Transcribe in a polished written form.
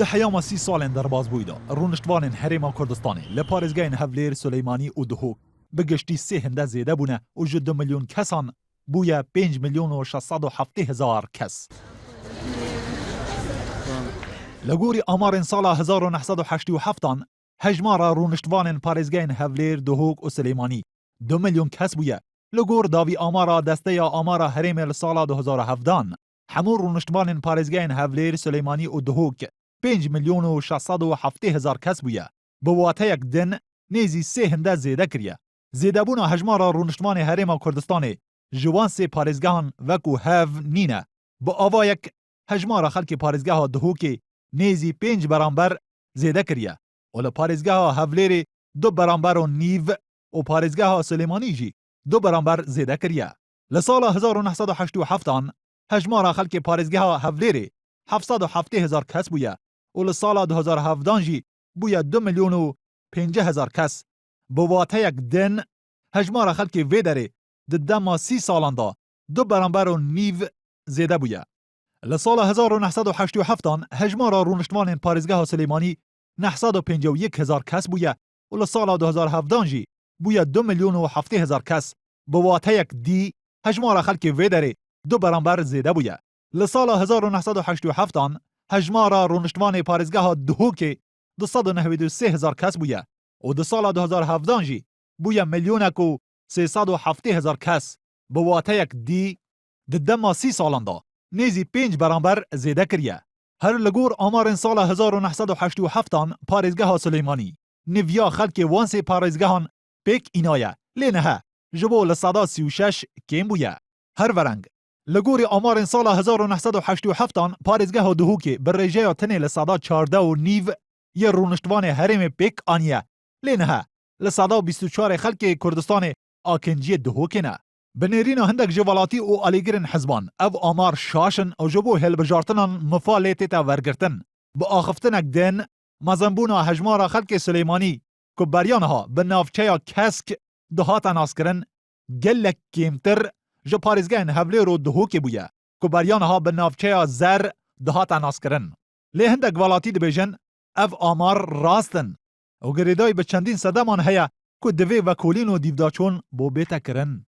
ده حیام 30 سالن در باز بویدا رونشتوان هرما کردستانی لپارزگین هفلیر سلیمانی و دهوک بگشتی 3 هنده زیده بونه و 2 میلیون کسان بویا 5 میلیون و 670,000 کس. لگوری آمار سال 1987 هجمار رونشتوان پارزگین هفلیر دهوک و سلیمانی 2 میلیون کس بویا. لگور داوی آمارا دسته یا آمارا هرم سال 2017 همون رونشتوان پارزگین هفلیر سلیمانی و دهوک 5 میلیون و 670,000 کس بویا. بواته یک دن نیزی 3 هنده زیده کریه. زیده بونا هجمارا رونشتوان هرم کردستان جوان 3 پارزگاهان وکو هف نینه. با آوا یک هجمارا خلک پارزگاه دهوک نیزی 5 برانبر زیده کریه. ولی پارزگاه هفلیر 2 برانبر و نیو و پارزگاه سلیمانی جی 2 برانبر زیده کریه. لسال 1987 هجمارا خلک پارزگاه هفلیر 770,000 کس بویا. و لسال 2017 جی بویا 2 میلیون و 50,000 کس. بواته یک دن هجمارا خلک ویدره دما 30 سالان دا 2 برانبر و نیو زیده بویا. لسال 1987 هجمارا رونشتوان پارزگاه سلیمانی 951,000 کس بویا. و لسال 2017 جی بویا 2 میلیون و 70,000 کس. بواته یک دی هجمارا خلک ویدره 2 برانبر زیده بویا. لسال 1987 هجمارا رونشتوان پارزگاه دهوک 293,000 کس بویا. و در سال 2017 جی بویا 1,370,000 کس. بواته یک دی دما 30 سالان دا نیزی 5 برانبر زیده کریه. هر لگور آمار سال 1987 پارزگاه سلیمانی نویا خلک وانسی پارزگاهان پیک اینایه لینه جبو لصدا 36 کم بویا. هر ورنگ لگوری آمار سال 1987 پارزگاه دهوک بر ریجه تنه لصدا 14 و نیو یه رونشتوان هرم پیک آنیه لینه لصدا 24 خلک کردستان آکنجی دهوک نه. بنیرین هندک جوالاتی و آلیگرین حزبان او آمار شاشن و جبو هل بجارتنان مفالیتی تا ورگرتن با آخفتنک دن مزنبونا هجمارا خلک سلیمانی که بریانها به نافچه کسک دهاتا ناسکرن گلک کمتر جو پارزگین هفلیر و دهوک بویا که بریانها به نافچه زر دهاتا ناسکرن. لی هندک والاتی دبیجن او آمار راستن و گریدای به چندین صدمان هیا که دوی و کولین و دیوداچون بو بیتا کرن.